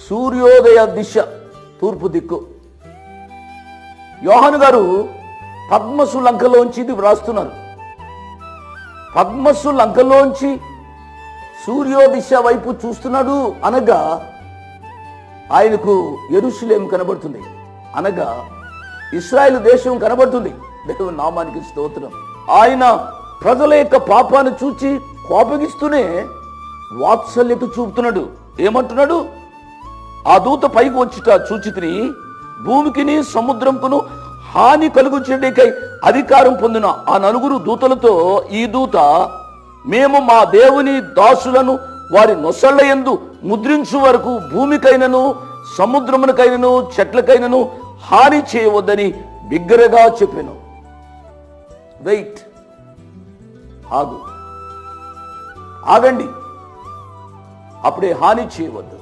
సూర్యోదయ దిశ తూర్పు దిక్కు. యోహాను గారు పద్మసు లంకలోంచి ఇది వ్రాస్తున్నారు. పద్మసు లంకలోంచి సూర్యోదిశ వైపు చూస్తున్నాడు అనగా ఆయనకు యెరూషలేము కనబడుతుంది, అనగా ఇశ్రాయేలు దేశం కనబడుతుంది. దేవుని నామానికి స్తోత్రం. ఆయన ప్రజల యొక్క పాపాన్ని చూచి కోపగిస్తూనే వాత్సల్యత చూపుతున్నాడు. ఏమంటున్నాడు? ఆ దూత పైకి వచ్చుట చూచితిని, భూమికిని సముద్రంకును హాని కలుగుచేయడానికై అధికారం పొందిన ఆ నలుగురు దూతలతో ఈ దూత, మేము మా దేవుని దాసులను వారి నొసళ్ళ యందు ముద్రించు వరకు భూమికైనను సముద్రమునకైనను చెట్లకైనను హాని చేయవద్దని బిగ్గరగా చెప్పాను. వెయిట్, ఆగండి, అప్పుడే హాని చేయవద్దు.